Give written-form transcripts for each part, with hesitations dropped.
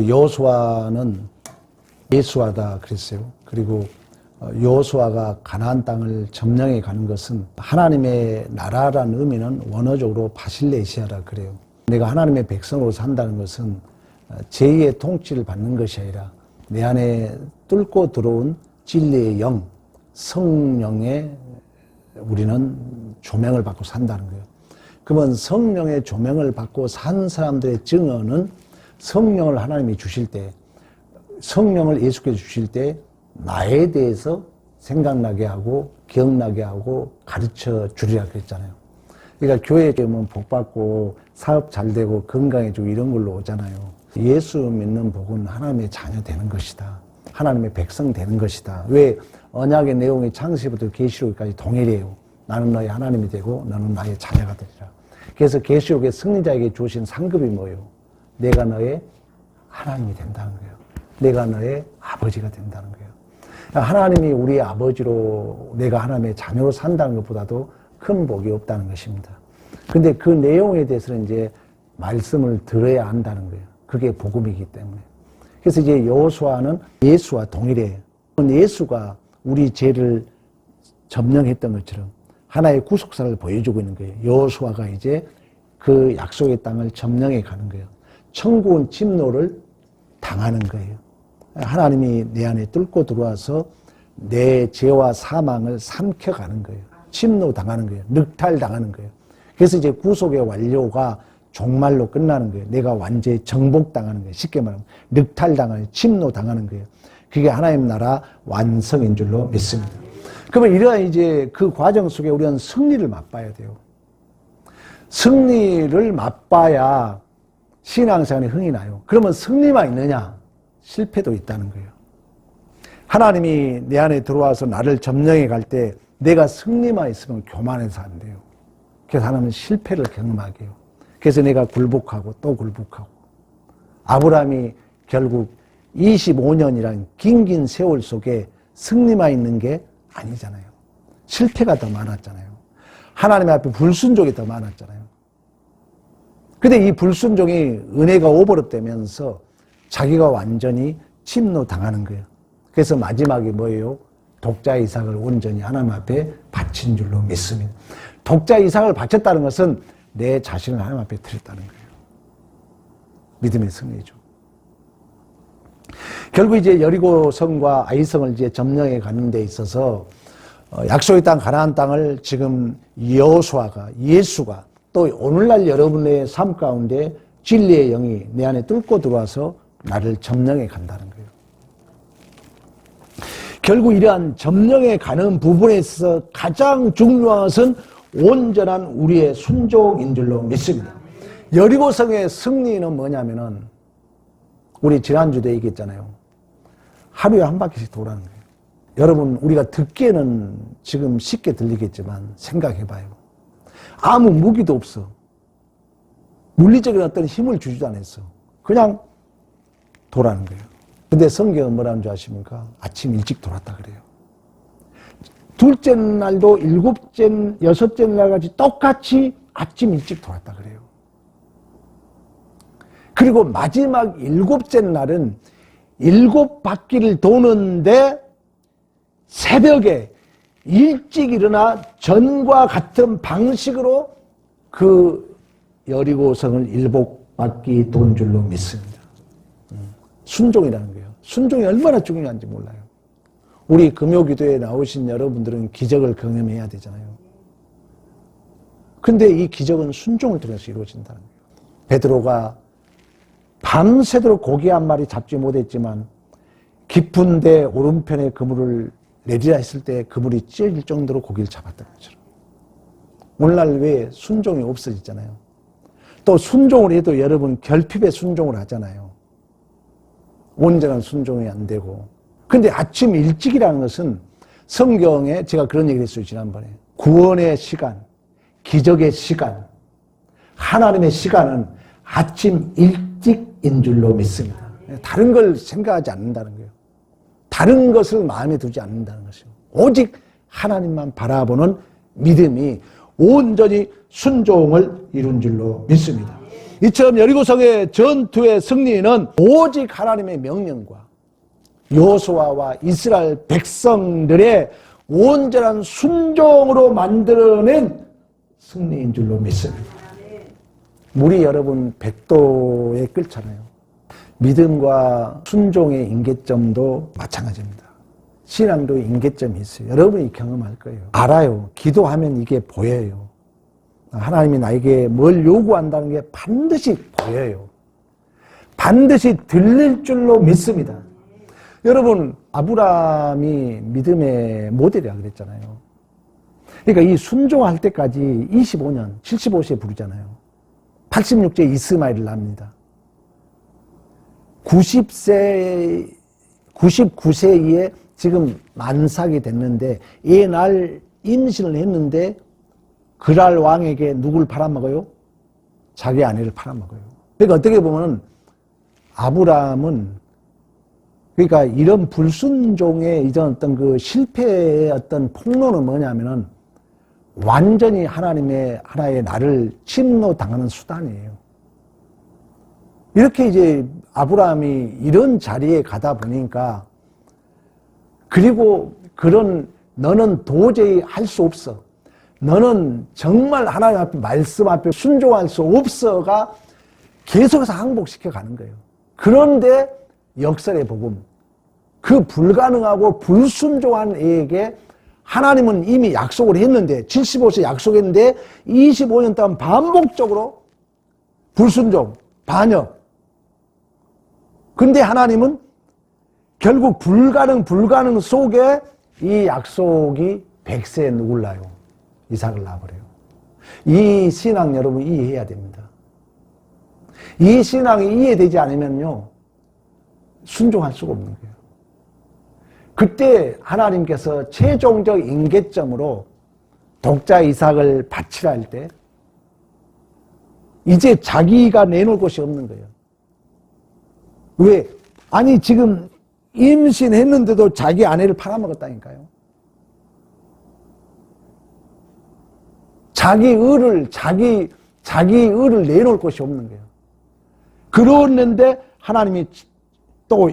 여호수아는 예수하다 그랬어요. 그리고 여호수아가 가나안 땅을 점령해 가는 것은 하나님의 나라라는 의미는 원어적으로 바실레시아라 그래요. 내가 하나님의 백성으로 산다는 것은 제2의 통치를 받는 것이 아니라 내 안에 뚫고 들어온 진리의 영, 성령의 우리는 조명을 받고 산다는 거예요. 그러면 성령의 조명을 받고 산 사람들의 증언은 성령을 하나님이 주실 때, 성령을 예수께서 주실 때 나에 대해서 생각나게 하고 기억나게 하고 가르쳐 주리라 그랬잖아요. 그러니까 교회에 오면 복 받고 사업 잘 되고 건강해지고 이런 걸로 오잖아요. 예수 믿는 복은 하나님의 자녀 되는 것이다. 하나님의 백성 되는 것이다. 왜? 언약의 내용이 창세기부터 계시록까지 동일해요. 나는 너의 하나님이 되고 너는 나의 자녀가 되리라. 그래서 계시록의 승리자에게 주신 상급이 뭐예요? 내가 너의 하나님이 된다는 거예요. 내가 너의 아버지가 된다는 거예요. 하나님이 우리의 아버지로 내가 하나님의 자녀로 산다는 것보다도 큰 복이 없다는 것입니다. 근데 그 내용에 대해서는 이제 말씀을 들어야 한다는 거예요. 그게 복음이기 때문에. 그래서 이제 여호수아는 예수와 동일해요. 예수가 우리 죄를 점령했던 것처럼 하나의 구속사를 보여주고 있는 거예요. 여호수아가 이제 그 약속의 땅을 점령해 가는 거예요. 천국은 침노를 당하는 거예요. 하나님이 내 안에 뚫고 들어와서 내 죄와 사망을 삼켜가는 거예요. 침노 당하는 거예요. 늑탈 당하는 거예요. 그래서 이제 구속의 완료가 종말로 끝나는 거예요. 내가 완전히 정복당하는 거예요. 쉽게 말하면 늑탈 당하는, 침노 당하는 거예요. 그게 하나님 나라 완성인 줄로 믿습니다. 그러면 이러한 이제 그 과정 속에 우리는 승리를 맛봐야 돼요. 승리를 맛봐야 신앙생활에 흥이 나요. 그러면 승리만 있느냐? 실패도 있다는 거예요. 하나님이 내 안에 들어와서 나를 점령해 갈 때 내가 승리만 있으면 교만해서 안 돼요. 그래서 하나님은 실패를 경험하게 해요. 그래서 내가 굴복하고 또 굴복하고. 아브라함이 결국 25년이라는 긴 세월 속에 승리만 있는 게 아니잖아요. 실패가 더 많았잖아요. 하나님 앞에 불순종이 더 많았잖아요. 근데 이 불순종이 은혜가 오버랩되면서 자기가 완전히 침노 당하는 거예요. 그래서 마지막에 뭐예요? 독자 이삭을 온전히 하나님 앞에 바친 줄로 믿습니다. 독자 이삭을 바쳤다는 것은 내 자신을 하나님 앞에 드렸다는 거예요. 믿음의 승리죠. 결국 이제 여리고성과 아이성을 이제 점령해 가는 데 있어서 약속의 땅 가나안 땅을 지금 여호수아가, 예수가 또 오늘날 여러분의 삶 가운데 진리의 영이 내 안에 뚫고 들어와서 나를 점령해 간다는 거예요. 결국 이러한 점령해 가는 부분에 있어서 가장 중요한 것은 온전한 우리의 순종인 줄로 믿습니다. 여리고성의 승리는 뭐냐면은 우리 지난주도 얘기했잖아요. 하루에 한 바퀴씩 도라는 거예요. 여러분 우리가 듣기에는 지금 쉽게 들리겠지만 생각해봐요. 아무 무기도 없어. 물리적인 어떤 힘을 주지도 않았어. 그냥 도라는 거예요. 근데 성경은 뭐라는 줄 아십니까? 아침 일찍 돌았다 그래요. 둘째 날도 일곱째, 여섯째 날까지 똑같이 아침 일찍 돌았다 그래요. 그리고 마지막 일곱째 날은 7바퀴를 도는데 새벽에 일찍 일어나 전과 같은 방식으로 그 여리고성을 7바퀴 돈 줄로 믿습니다. 순종이라는 거예요. 순종이 얼마나 중요한지 몰라요. 우리 금요기도에 나오신 여러분들은 기적을 경험해야 되잖아요. 근데 이 기적은 순종을 통해서 이루어진다는 거예요. 베드로가 밤새도록 고기 한 마리 잡지 못했지만 깊은데 오른편에 그물을 내리라 했을 때 그물이 찢어질 정도로 고기를 잡았던 것처럼. 오늘날 왜 순종이 없어지잖아요. 또 순종을 해도 여러분 결핍에 순종을 하잖아요. 온전한 순종이 안 되고. 근데 아침 일찍이라는 것은 성경에 제가 그런 얘기를 했어요, 지난번에. 구원의 시간, 기적의 시간, 하나님의 시간은 아침 일찍인 줄로 믿습니다. 다른 걸 생각하지 않는다는 거예요. 다른 것을 마음에 두지 않는다는 것이요. 오직 하나님만 바라보는 믿음이 온전히 순종을 이룬 줄로 믿습니다. 이처럼 여리고성의 전투의 승리는 오직 하나님의 명령과 여호수아와 이스라엘 백성들의 온전한 순종으로 만들어낸 승리인 줄로 믿습니다. 물이 여러분 100도에 끓잖아요. 믿음과 순종의 임계점도 마찬가지입니다. 신앙도 임계점이 있어요. 여러분이 경험할 거예요. 알아요. 기도하면 이게 보여요. 하나님이 나에게 뭘 요구한다는 게 반드시 보여요. 반드시 들릴 줄로 믿습니다. 여러분, 아브라함이 믿음의 모델이라 그랬잖아요. 그러니까 이 순종할 때까지 25년, 75세에 부르잖아요. 86세에 이스마엘을 낳습니다. 99세에 지금 만삭이 됐는데 이 날 임신을 했는데 그랄 왕에게 누굴 팔아먹어요? 자기 아내를 팔아먹어요. 그러니까 어떻게 보면 아브라함은 그러니까 이런 불순종의 이전 어떤 그 실패의 어떤 폭로는 뭐냐면은 완전히 하나님의 하나의 나를 침노당하는 수단이에요. 이렇게 이제 아브라함이 이런 자리에 가다 보니까 그리고 그런 너는 도저히 할 수 없어. 너는 정말 하나님 앞에 말씀 앞에 순종할 수 없어가 계속해서 항복시켜 가는 거예요. 그런데 역설의 복음. 그 불가능하고 불순종한 애에게 하나님은 이미 약속을 했는데 75세 약속했는데 25년 동안 반복적으로 불순종, 반역. 근데 하나님은 결국 불가능 속에 이 약속이 100세에 누굴 낳아요? 이삭을 낳아버려요. 이 신앙 여러분 이해해야 됩니다. 이 신앙이 이해되지 않으면요 순종할 수가 없는 거예요. 그때 하나님께서 최종적 임계점으로 독자 이삭을 바치라 할 때 이제 자기가 내놓을 곳이 없는 거예요. 왜? 아니 지금 임신했는데도 자기 아내를 팔아먹었다니까요. 자기 의를 내놓을 곳이 없는 거예요. 그러는데 하나님이 또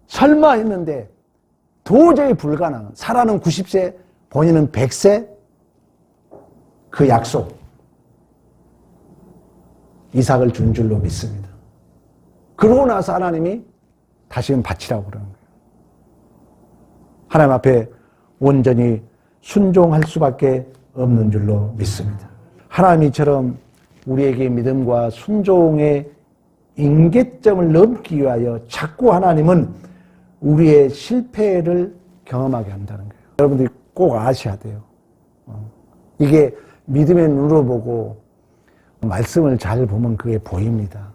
설마 했는데 도저히 불가능. 사라는 90세, 본인은 100세. 그 약속. 이삭을 준 줄로 믿습니다. 그러고 나서 하나님이 다시금 바치라고 그러는 거예요. 하나님 앞에 온전히 순종할 수밖에 없는 줄로 믿습니다. 하나님이처럼 우리에게 믿음과 순종의 임계점을 넘기 위하여 자꾸 하나님은 우리의 실패를 경험하게 한다는 거예요. 여러분들이 꼭 아셔야 돼요. 이게 믿음의 눈으로 보고 말씀을 잘 보면 그게 보입니다.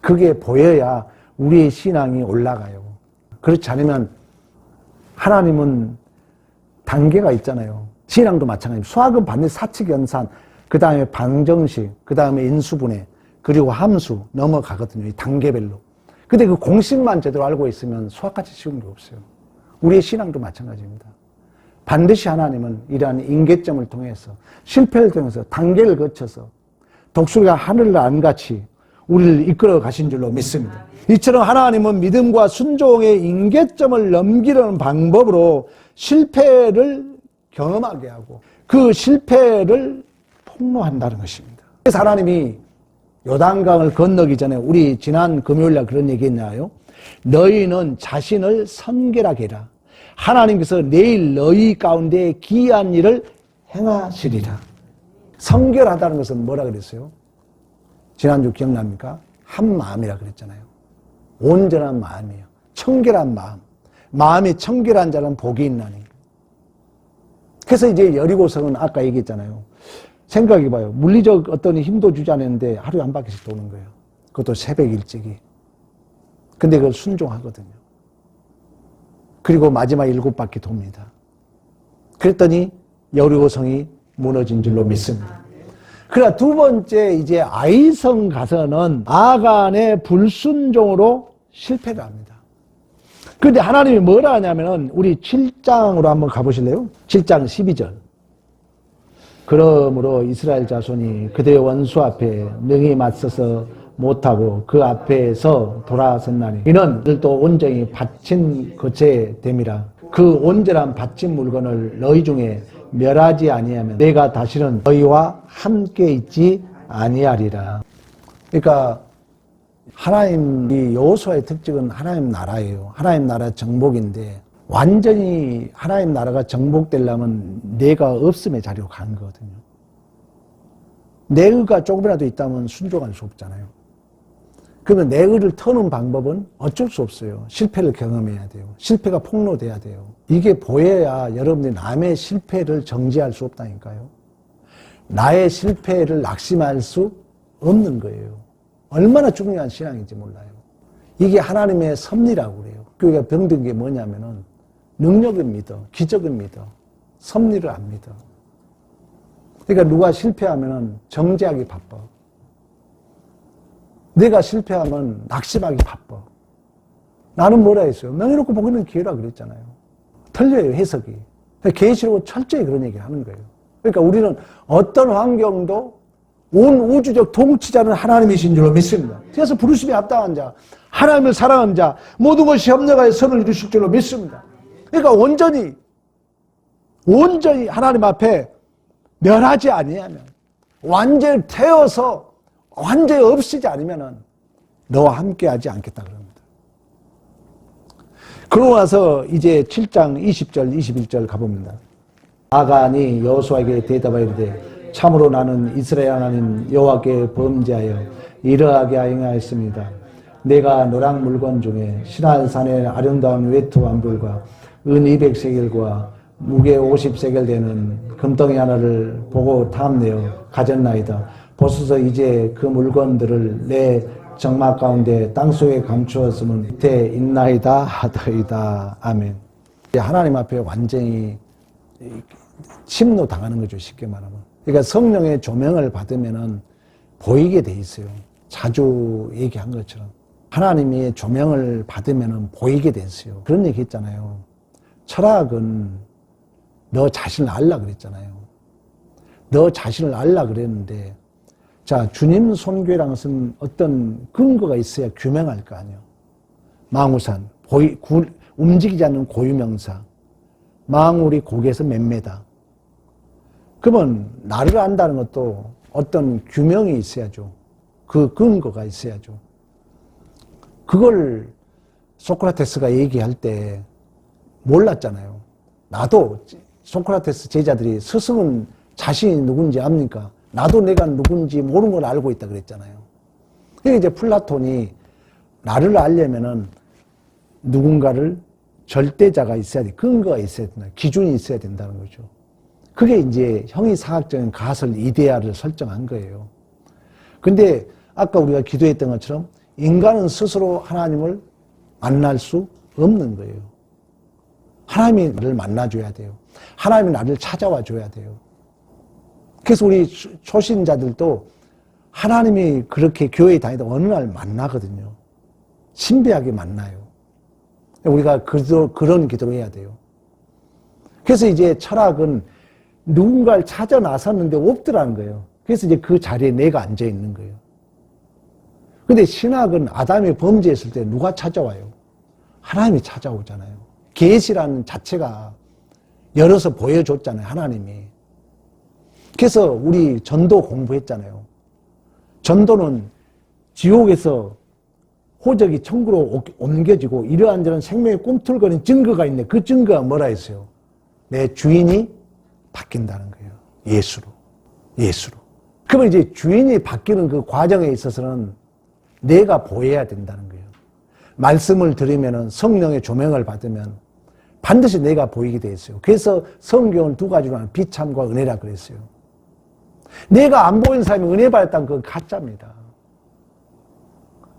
그게 보여야 우리의 신앙이 올라가요. 그렇지 않으면 하나님은 단계가 있잖아요. 신앙도 마찬가지입니다. 수학은 반드시 사칙연산, 그 다음에 방정식, 그 다음에 인수분해, 그리고 함수 넘어가거든요. 이 단계별로. 근데 그 공식만 제대로 알고 있으면 수학같이 쉬운 게 없어요. 우리의 신앙도 마찬가지입니다. 반드시 하나님은 이러한 임계점을 통해서 실패를 통해서 단계를 거쳐서 독수리가 하늘을 나는같이 우리를 이끌어 가신 줄로 믿습니다. 이처럼 하나님은 믿음과 순종의 임계점을 넘기려는 방법으로 실패를 경험하게 하고 그 실패를 폭로한다는 것입니다. 그래서 하나님이 요단강을 건너기 전에 우리 지난 금요일날 그런 얘기 했나요? 너희는 자신을 성결하게 해라. 하나님께서 내일 너희 가운데 기이한 일을 행하시리라. 성결하다는 것은 뭐라 그랬어요? 지난주 기억납니까? 한 마음이라 그랬잖아요. 온전한 마음이에요. 청결한 마음. 마음이 청결한 자는 복이 있나니. 그래서 이제 여리고성은 아까 얘기했잖아요. 생각해봐요. 물리적 어떤 힘도 주지 않았는데 하루에 한 바퀴씩 도는 거예요. 그것도 새벽 일찍이. 근데 그걸 순종하거든요. 그리고 마지막 7바퀴 돕니다. 그랬더니 여리고성이 무너진 줄로 믿습니다. 그러나 두 번째 이제 아이성 가서는 아간의 불순종으로 실패를 합니다. 그런데 하나님이 뭐라 하냐면은 우리 7장으로 한번 가보실래요? 7장 12절. 그러므로 이스라엘 자손이 그들의 원수 앞에 능히 맞서서 못하고 그 앞에서 돌아섰나니 이는 또 온전히 바친 것에 됨이라. 그 온전한 바친 물건을 너희 중에 멸하지 아니하면 내가 다시는 너희와 함께 있지 아니하리라. 그러니까 하나님, 여호수아의 특징은 하나님 나라예요. 하나님 나라 정복인데 완전히 하나님 나라가 정복되려면 내가 없음의 자리로 가는 거거든요. 내 의가 조금이라도 있다면 순종할 수 없잖아요. 그러면 내 의를 터는 방법은 어쩔 수 없어요. 실패를 경험해야 돼요. 실패가 폭로돼야 돼요. 이게 보여야 여러분들이 남의 실패를 정지할 수 없다니까요. 나의 실패를 낙심할 수 없는 거예요. 얼마나 중요한 신앙인지 몰라요. 이게 하나님의 섭리라고 그래요. 교회가 병든 게 뭐냐면은 능력을 믿어, 기적을 믿어, 섭리를 안 믿어. 그러니까 누가 실패하면은 정죄하기 바빠. 내가 실패하면 낙심하기 바빠. 나는 뭐라 했어요? 명예롭고 복 있는 기회라 그랬잖아요. 틀려요, 해석이. 계시록은 철저히 그런 얘기를 하는 거예요. 그러니까 우리는 어떤 환경도 온 우주적 통치자는 하나님이신 줄로 믿습니다. 그래서 부르심에 합당한 자, 하나님을 사랑하는 자, 모든 것이 협력하여 선을 이루실 줄로 믿습니다. 그러니까 온전히 하나님 앞에 멸하지 아니하면, 완전히 태워서 완전히 없애지 않으면 너와 함께하지 않겠다 그럽니다. 그러고 나서 이제 7장 20절 21절 가봅니다. 아간이 여호수아에게 대답하여 이르되 참으로 나는 이스라엘 하나님 여호와께 범죄하여 이러하게 행하였습니다. 내가 노랑 물건 중에 시난산의 아름다운 외투 한 벌과 은 200세겔과 무게 50세겔 되는 금덩이 하나를 보고 탐내어 가졌나이다. 보소서 이제 그 물건들을 내 정막 가운데 땅속에 감추었으면 밑에 있나이다 하더이다. 아멘. 하나님 앞에 완전히 침노 당하는 거죠, 쉽게 말하면. 그러니까 성령의 조명을 받으면은 보이게 돼 있어요. 자주 얘기한 것처럼. 하나님의 조명을 받으면은 보이게 돼 있어요. 그런 얘기 했잖아요. 철학은 너 자신을 알라 그랬잖아요. 너 자신을 알라 그랬는데, 자, 주님 손교회라는 것은 어떤 근거가 있어야 규명할 거 아니에요. 망우산, 움직이지 않는 고유명사. 망울이 고개에서 몇 메다. 그러면 나를 안다는 것도 어떤 규명이 있어야죠. 그 근거가 있어야죠. 그걸 소크라테스가 얘기할 때 몰랐잖아요. 나도 소크라테스 제자들이 스승은 자신이 누군지 압니까? 나도 내가 누군지 모르는 걸 알고 있다 그랬잖아요. 그러니까 이제 플라톤이 나를 알려면은 누군가를 절대자가 있어야 돼. 근거가 있어야 된다. 기준이 있어야 된다는 거죠. 그게 이제 형이상학적인 가설 이데아를 설정한 거예요. 근데 아까 우리가 기도했던 것처럼 인간은 스스로 하나님을 만날 수 없는 거예요. 하나님이 나를 만나줘야 돼요. 하나님이 나를 찾아와 줘야 돼요. 그래서 우리 초신자들도 하나님이 그렇게 교회에 다니다 어느 날 만나거든요. 신비하게 만나요. 우리가 그런 기도를 해야 돼요. 그래서 이제 철학은 누군가를 찾아 나섰는데 없더라는 거예요. 그래서 이제 그 자리에 내가 앉아 있는 거예요. 근데 신학은 아담이 범죄했을 때 누가 찾아와요? 하나님이 찾아오잖아요. 계시라는 자체가 열어서 보여줬잖아요, 하나님이. 그래서 우리 전도 공부했잖아요. 전도는 지옥에서 호적이 천국으로 옮겨지고 이러한저런 생명의 꿈틀거리는 증거가 있는데 그 증거가 뭐라 했어요? 내 주인이 바뀐다는 거예요. 예수로. 그러면 이제 주인이 바뀌는 그 과정에 있어서는 내가 보여야 된다는 거예요. 말씀을 들으면 성령의 조명을 받으면 반드시 내가 보이게 돼 있어요. 그래서 성경을 두 가지로 하는 비참과 은혜라 그랬어요. 내가 안 보이는 사람이 은혜 받았다는 건 가짜입니다.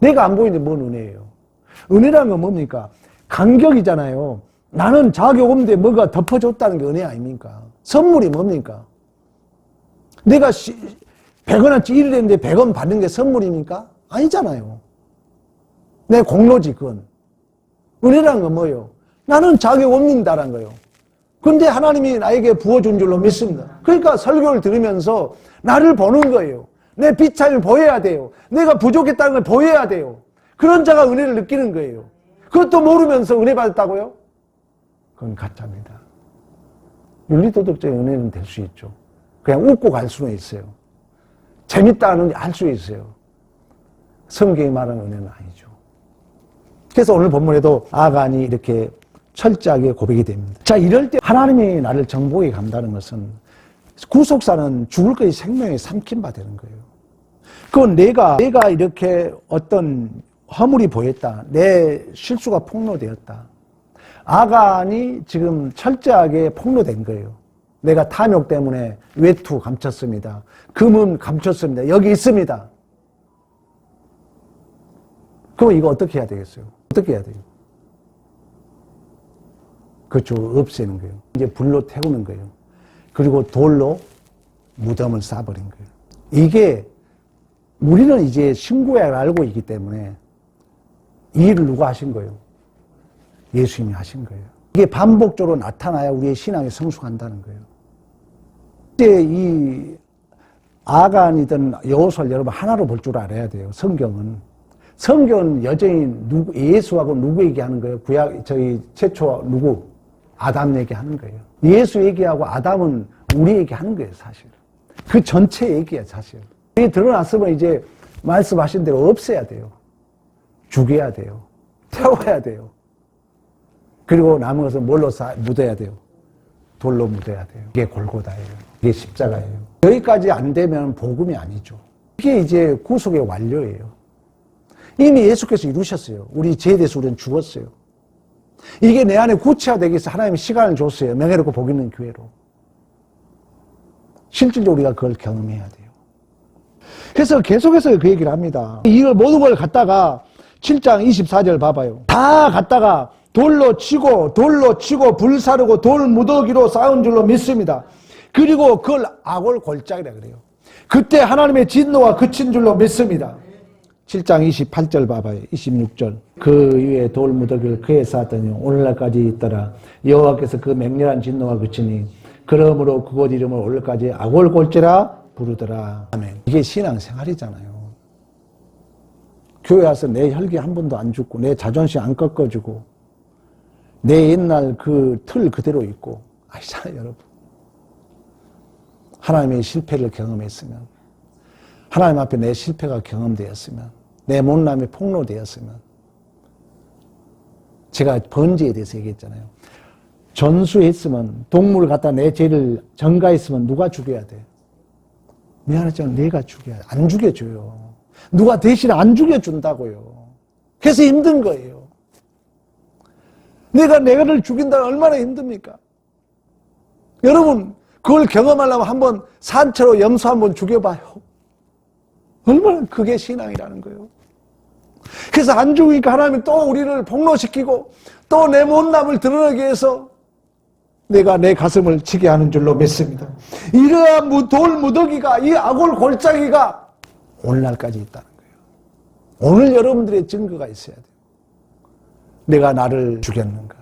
내가 안 보이는데 뭔 은혜예요? 은혜라는 건 뭡니까? 간격이잖아요. 나는 자격 없는데 뭐가 덮어줬다는 게 은혜 아닙니까? 선물이 뭡니까? 내가 100원어치 일을 했는데 100원 받는 게 선물입니까? 아니잖아요. 내 공로지 그건. 은혜라는 건 뭐예요? 나는 자격 없는다라는 거예요. 근데 하나님이 나에게 부어준 줄로 믿습니다. 그러니까 설교를 들으면서 나를 보는 거예요. 내 비참을 보여야 돼요. 내가 부족했다는 걸 보여야 돼요. 그런 자가 은혜를 느끼는 거예요. 그것도 모르면서 은혜 받았다고요? 그건 가짜입니다. 윤리도덕적인 은혜는 될 수 있죠. 그냥 웃고 갈 수는 있어요. 재밌다는 알 수 있어요. 성경이 말하는 은혜는 아니죠. 그래서 오늘 본문에도 아간이 이렇게 철저하게 고백이 됩니다. 자, 이럴 때 하나님이 나를 정복해 간다는 것은 구속사는 죽을 것이 생명에 삼킨 바 되는 거예요. 그건 내가 이렇게 어떤 허물이 보였다. 내 실수가 폭로되었다. 아간이 지금 철저하게 폭로된 거예요. 내가 탐욕 때문에 외투 감췄습니다. 금은 감췄습니다. 여기 있습니다. 그럼 이거 어떻게 해야 되겠어요? 어떻게 해야 돼요? 그렇죠. 없애는 거예요. 이제 불로 태우는 거예요. 그리고 돌로 무덤을 쌓아버린 거예요. 이게 우리는 이제 신구약을 알고 있기 때문에 이 일을 누가 하신 거예요? 예수님이 하신 거예요. 이게 반복적으로 나타나야 우리의 신앙이 성숙한다는 거예요. 이제 이 아간이든 여호수아를 여러분 하나로 볼 줄 알아야 돼요. 성경은 여전히 예수하고 누구 얘기하는 거예요? 최초 누구? 아담 얘기하는 거예요. 예수 얘기하고 아담은 우리 얘기하는 거예요, 사실. 그 전체 얘기야, 사실. 이게 드러났으면 이제 말씀하신 대로 없애야 돼요. 죽여야 돼요. 태워야 돼요. 그리고 남은 것은 뭘로 묻어야 돼요? 돌로 묻어야 돼요. 이게 골고다예요. 이게 십자가예요. 여기까지 안 되면 복음이 아니죠. 이게 이제 구속의 완료예요. 이미 예수께서 이루셨어요. 우리 죄에 대해서 우리는 죽었어요. 이게 내 안에 구체화되기 위해서 하나님이 시간을 줬어요. 명예롭고 복 있는 교회로. 실질적으로 우리가 그걸 경험해야 돼요. 그래서 계속해서 그 얘기를 합니다. 이걸 모든 걸 갖다가 7장 24절 봐봐요. 다 갖다가 돌로 치고 불사르고 돌 무더기로 쌓은 줄로 믿습니다. 그리고 그걸 악을 골짜기라 그래요. 그때 하나님의 진노가 그친 줄로 믿습니다. 7장 28절 봐봐요. 26절. 그 위에 돌 무더기를 그에 쌓았더니 오늘날까지 있더라. 여호와께서 그 맹렬한 진노가 그치니 그러므로 그곳 이름을 오늘까지 악을 골짜라 부르더라. 아멘. 이게 신앙생활이잖아요. 교회 와서 내 혈기 한 번도 안 죽고 내 자존심 안 꺾어주고 내 옛날 그 틀 그대로 있고 아시잖아요, 여러분. 하나님의 실패를 경험했으면, 하나님 앞에 내 실패가 경험되었으면, 내 못남이 폭로되었으면, 제가 번제에 대해서 얘기했잖아요. 전수했으면, 동물을 갖다 내 죄를 전가했으면 누가 죽여야 돼? 미안하지만 내가 죽여야 돼. 안 죽여줘요. 누가 대신 안 죽여준다고요. 그래서 힘든 거예요. 내가를 죽인다면 얼마나 힘듭니까? 여러분, 그걸 경험하려면 한번 산채로 염소 한번 죽여봐요. 얼마나 그게 신앙이라는 거예요. 그래서 안 죽으니까 하나님이 또 우리를 폭로시키고 또 내 못남을 드러내기 위해서 내가 내 가슴을 치게 하는 줄로 믿습니다. 이러한 돌 무더기가, 이 악골 골짜기가 오늘날까지 있다는 거예요. 오늘 여러분들의 증거가 있어야 돼요. 내가 나를 죽였는가?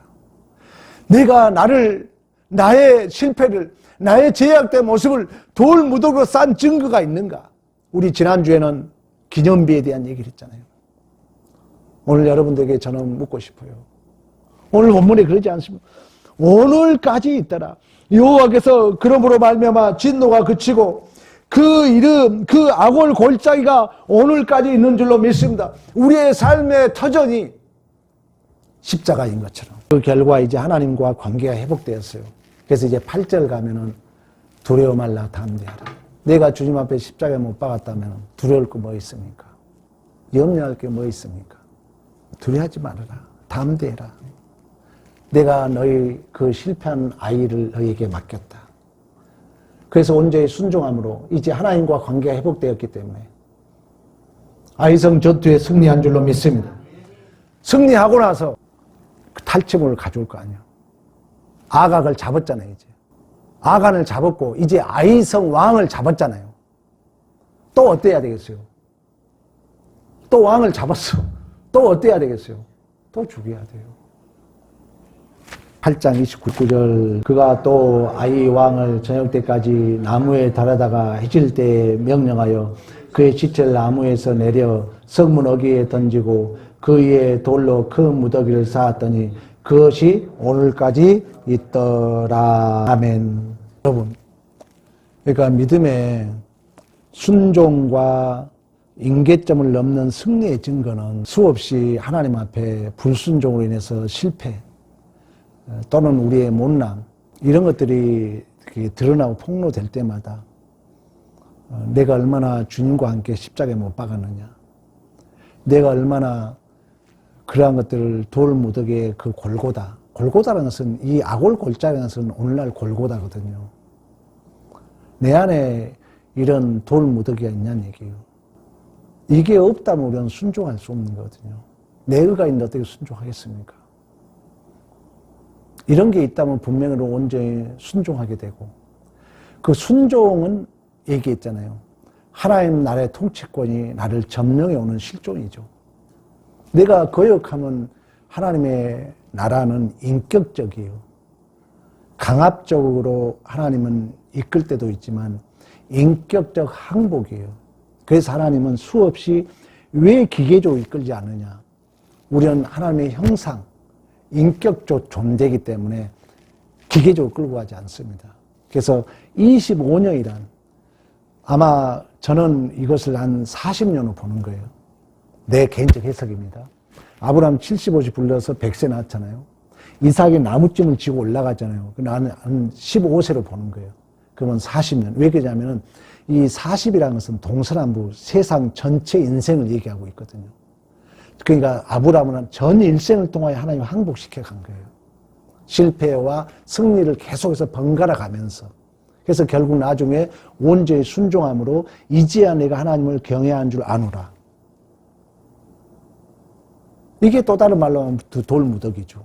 내가 나의 실패를, 나의 제약된 모습을 돌 무더기로 싼 증거가 있는가? 우리 지난주에는 기념비에 대한 얘기를 했잖아요. 오늘 여러분들에게 저는 묻고 싶어요. 오늘 본문에 그러지 않습니까? 오늘까지 있더라. 여호와께서 그러므로 말미암아 진노가 그치고 그 이름, 그 악골 골짜기가 오늘까지 있는 줄로 믿습니다. 우리의 삶의 터전이 십자가인 것처럼. 그 결과 이제 하나님과 관계가 회복되었어요. 그래서 이제 8절 가면은 두려워 말라 담대하라. 내가 주님 앞에 십자가에 못 박았다면 두려울 거 뭐 있습니까? 염려할 게 뭐 있습니까? 두려워하지 말아라. 담대해라. 내가 너희 그 실패한 아이를 너희에게 맡겼다. 그래서 온전히 순종함으로 이제 하나님과 관계가 회복되었기 때문에 아이성 전투에 승리한 줄로 믿습니다. 승리하고 나서 그 탈취물을 가져올 거 아니에요. 아각을 잡았잖아요, 이제. 아간을 잡았고 이제 아이성 왕을 잡았잖아요. 또 어때야 되겠어요? 또 왕을 잡았어. 또 어때야 되겠어요? 또 죽여야 돼요. 8장 29절 그가 또 아이 왕을 저녁 때까지 나무에 달아다가 해질 때에 명령하여 그의 시체를 나무에서 내려 성문 어귀에 던지고 그 위에 돌로 큰 무더기를 쌓았더니 그것이 오늘까지 있더라. 아멘. 여러분, 그러니까 믿음의 순종과 임계점을 넘는 승리의 증거는 수없이 하나님 앞에 불순종으로 인해서 실패 또는 우리의 못남 이런 것들이 드러나고 폭로될 때마다 내가 얼마나 주님과 함께 십자가에 못 박았느냐, 내가 얼마나 그러한 것들을 돌무더기의 그 골고다라는 것은, 이 아골 골자라는 것은 오늘날 골고다거든요. 내 안에 이런 돌무더기가 있냐는 얘기예요. 이게 없다면 우리는 순종할 수 없는 거거든요. 내 의가 있는데 어떻게 순종하겠습니까? 이런 게 있다면 분명히 온전히 순종하게 되고, 그 순종은 얘기했잖아요. 하나님 나라의 통치권이 나를 점령해 오는 실종이죠. 내가 거역하면 하나님의 나라는 인격적이에요. 강압적으로 하나님은 이끌 때도 있지만 인격적 항복이에요. 그래서 하나님은 수없이 왜 기계적으로 이끌지 않느냐. 우리는 하나님의 형상, 인격적 존재이기 때문에 기계적으로 끌고 가지 않습니다. 그래서 25년이란, 아마 저는 이것을 한 40년을 보는 거예요. 내 개인적 해석입니다. 아브라함 70, 불러서 100세 낳았잖아요. 이삭이 나무찜을 지고 올라가잖아요. 나는 한 15세로 보는 거예요. 그러면 40년. 왜 그러냐면 이 40이라는 것은 동서남북 세상 전체 인생을 얘기하고 있거든요. 그러니까 아브라함은 전 일생을 통하여 하나님을 항복시켜 간 거예요. 실패와 승리를 계속해서 번갈아 가면서. 그래서 결국 나중에 온전히 순종함으로 이제야 내가 하나님을 경외한 줄 아노라. 이게 또 다른 말로 하면 돌무더기죠.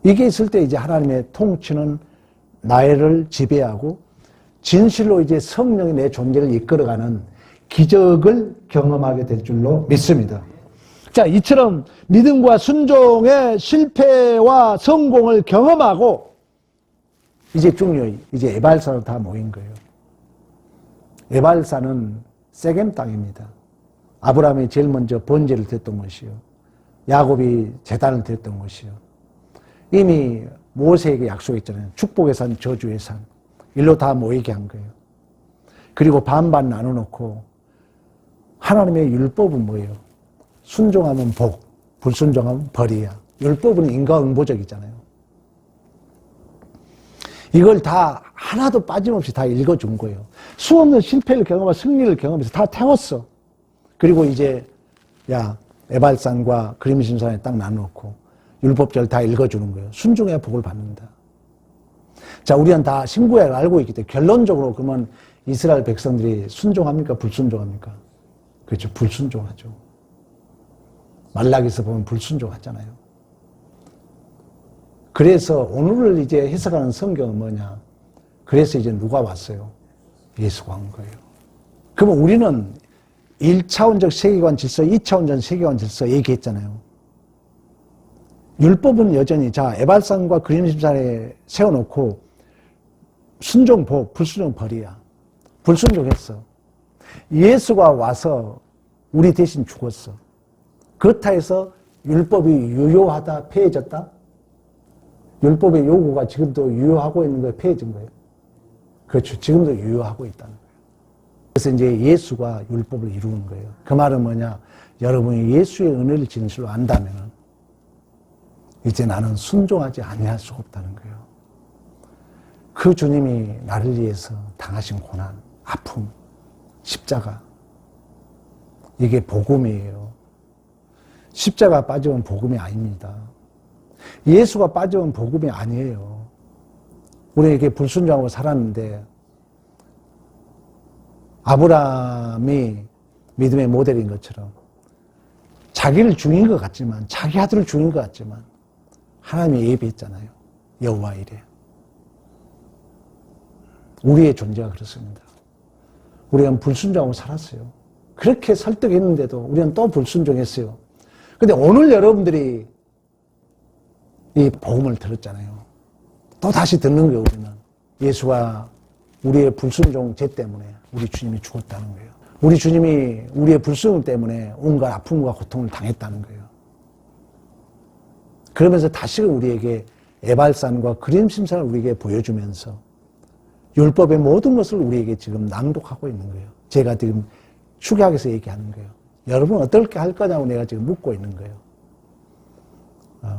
이게 있을 때 이제 하나님의 통치는 나를 지배하고 진실로 이제 성령이 내 존재를 이끌어가는 기적을 경험하게 될 줄로 믿습니다. 자, 이처럼 믿음과 순종의 실패와 성공을 경험하고 이제 중요히 이제 에발산으로 다 모인 거예요. 에발산은 세겜 땅입니다. 아브라함이 제일 먼저 번제를 드렸던 것이요, 야곱이 제단을 드렸던 것이요, 이미 모세에게 약속했잖아요. 축복의 산, 저주의 산. 일로 다 모이게 한 거예요. 그리고 반반 나눠놓고 하나님의 율법은 뭐예요? 순종하면 복, 불순종하면 벌이야. 율법은 인과응보적이잖아요. 이걸 다 하나도 빠짐없이 다 읽어준 거예요. 수없는 실패를 경험하고 승리를 경험해서 다 태웠어. 그리고 이제 야, 에발산과 그림심산에 딱 나눠놓고 율법절 다 읽어주는 거예요. 순종해야 복을 받는다. 자, 우리는 다 신구약을 알고 있기 때문에 결론적으로 그러면 이스라엘 백성들이 순종합니까? 불순종합니까? 그렇죠. 불순종하죠. 말라기서 보면 불순종하잖아요. 그래서 오늘을 이제 해석하는 성경은 뭐냐? 그래서 이제 누가 왔어요? 예수가 온 거예요. 그러면 우리는 1차원적 세계관 질서, 2차원적 세계관 질서 얘기했잖아요. 율법은 여전히, 자, 에발산과 그림심산에 세워놓고 순종 복, 불순종 벌이야. 불순종했어. 예수가 와서 우리 대신 죽었어. 그렇다 해서 율법이 유효하다, 폐해졌다? 율법의 요구가 지금도 유효하고 있는 거예요, 폐해진 거예요? 그렇죠. 지금도 유효하고 있다는 거예요. 그래서 이제 예수가 율법을 이루는 거예요. 그 말은 뭐냐? 여러분이 예수의 은혜를 진실로 안다면 이제 나는 순종하지 아니할 수가 없다는 거예요. 그 주님이 나를 위해서 당하신 고난, 아픔, 십자가, 이게 복음이에요. 십자가 빠지면 복음이 아닙니다. 예수가 빠지면 복음이 아니에요. 우리에게 불순종하고 살았는데 아브라함이 믿음의 모델인 것처럼 자기를 죽인 것 같지만, 자기 아들을 죽인 것 같지만 하나님이 예비했잖아요. 여호와 이래. 우리의 존재가 그렇습니다. 우리는 불순종하고 살았어요. 그렇게 설득했는데도 우리는 또 불순종했어요. 근데 오늘 여러분들이 이 복음을 들었잖아요. 또 다시 듣는 거예요, 우리는. 예수가 우리의 불순종 죄 때문에 우리 주님이 죽었다는 거예요. 우리 주님이 우리의 불순종 때문에 온갖 아픔과 고통을 당했다는 거예요. 그러면서 다시금 우리에게 에발산과 그림심산을 우리에게 보여주면서 율법의 모든 것을 우리에게 지금 낭독하고 있는 거예요. 제가 지금 축약해서 얘기하는 거예요. 여러분 어떻게 할 거냐고 내가 지금 묻고 있는 거예요.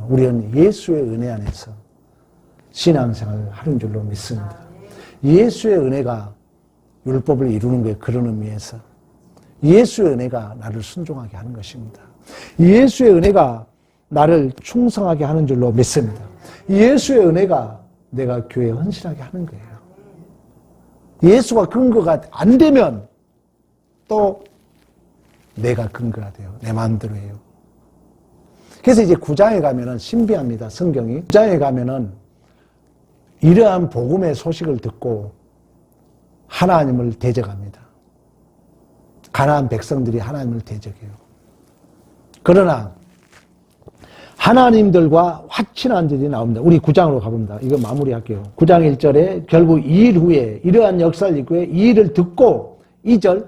우리는 예수의 은혜 안에서 신앙생활을 하는 줄로 믿습니다. 예수의 은혜가 율법을 이루는 게 그런 의미에서 예수의 은혜가 나를 순종하게 하는 것입니다. 예수의 은혜가 나를 충성하게 하는 줄로 믿습니다. 예수의 은혜가 내가 교회에 헌신하게 하는 거예요. 예수가 근거가 안 되면 또 내가 근거가 돼요. 내 마음대로 해요. 그래서 이제 9장에 가면은 신비합니다. 성경이. 9장에 가면은 이러한 복음의 소식을 듣고 하나님을 대적합니다. 가나안 백성들이 하나님을 대적해요. 그러나 하나님들과 화친한 자들이 나옵니다. 우리 9장으로 가봅니다. 이거 마무리할게요. 9장 1절에 결국 2일 후에 이러한 역사를 이후에 이 일을 듣고 2절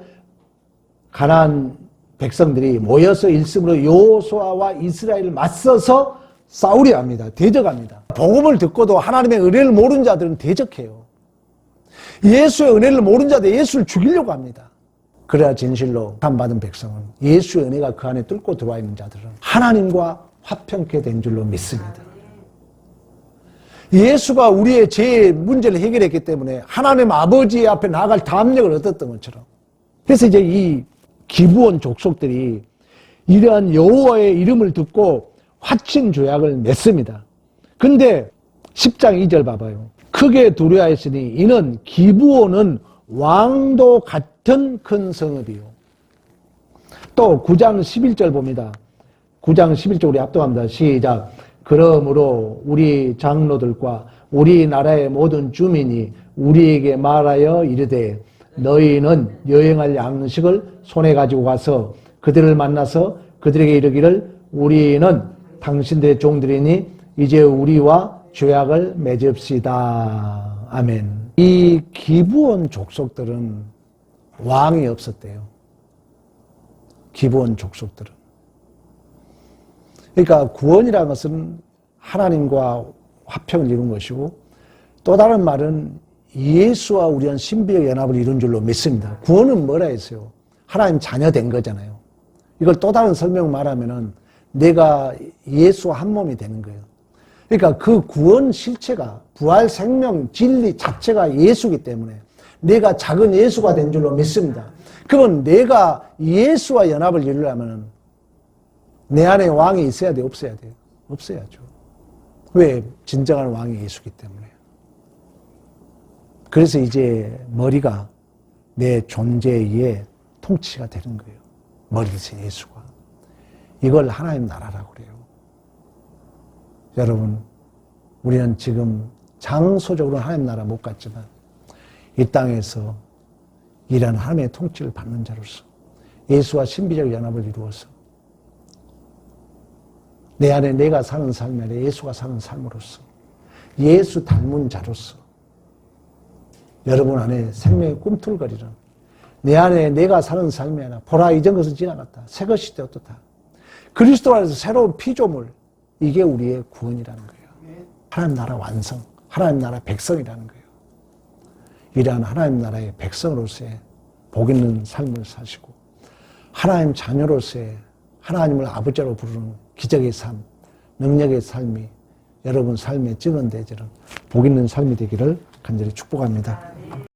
가나안 백성들이 모여서 일심으로 여호수아와 이스라엘을 맞서서 싸우려 합니다. 대적합니다. 복음을 듣고도 하나님의 은혜를 모르는 자들은 대적해요. 예수의 은혜를 모르는 자들 예수를 죽이려고 합니다. 그래야 진실로 구원받은 백성은 예수의 은혜가 그 안에 뚫고 들어와 있는 자들은 하나님과 화평케 된 줄로 믿습니다. 예수가 우리의 죄의 문제를 해결했기 때문에 하나님 아버지 앞에 나아갈 담력을 얻었던 것처럼. 그래서 이제 이 기브온 족속들이 이러한 여호와의 이름을 듣고 화친 조약을 맺습니다. 근데 10장 2절 봐봐요. 크게 두려워하였으니 이는 기브온은 왕도 같은 큰 성읍이요. 또 9장 11절 봅니다. 9장 11절 우리 합동합니다. 시작. 그러므로 우리 장로들과 우리나라의 모든 주민이 우리에게 말하여 이르되 너희는 여행할 양식을 손에 가지고 가서 그들을 만나서 그들에게 이르기를 우리는 당신들의 종들이니 이제 우리와 조약을 맺읍시다. 아멘. 이 기브온 족속들은 왕이 없었대요. 기브온 족속들은. 그러니까 구원이라는 것은 하나님과 화평을 이룬 것이고 또 다른 말은 예수와 우리는 신비의 연합을 이룬 줄로 믿습니다. 구원은 뭐라 했어요? 하나님 자녀 된 거잖아요. 이걸 또 다른 설명 말하면은 내가 예수와 한 몸이 되는 거예요. 그러니까 그 구원 실체가 부활 생명 진리 자체가 예수이기 때문에 내가 작은 예수가 된 줄로 믿습니다. 그러면 내가 예수와 연합을 이루려면 내 안에 왕이 있어야 돼, 없어야 돼요? 없어야죠. 왜? 진정한 왕이 예수이기 때문에. 그래서 이제 머리가 내 존재의 통치가 되는 거예요. 머리에서 예수가. 이걸 하나님 나라라고 그래요. 여러분, 우리는 지금 장소적으로 하나님 나라 못 갔지만 이 땅에서 이런 하나님의 통치를 받는 자로서 예수와 신비적 연합을 이루어서 내 안에 내가 사는 삶이 아니라 예수가 사는 삶으로서 예수 닮은 자로서 여러분 안에 생명의 꿈틀거리는 내 안에 내가 사는 삶이 아니라 보라 이전 것은 지나갔다. 새 것이 되었다. 그리스도 안에서 새로운 피조물 이게 우리의 구원이라는 거예요. 하나님 나라 완성, 하나님 나라 백성이라는 거예요. 이러한 하나님 나라의 백성으로서의 복 있는 삶을 사시고 하나님 자녀로서의 하나님을 아버지로 부르는 기적의 삶, 능력의 삶이 여러분 삶의 증언되지는 복 있는 삶이 되기를 간절히 축복합니다.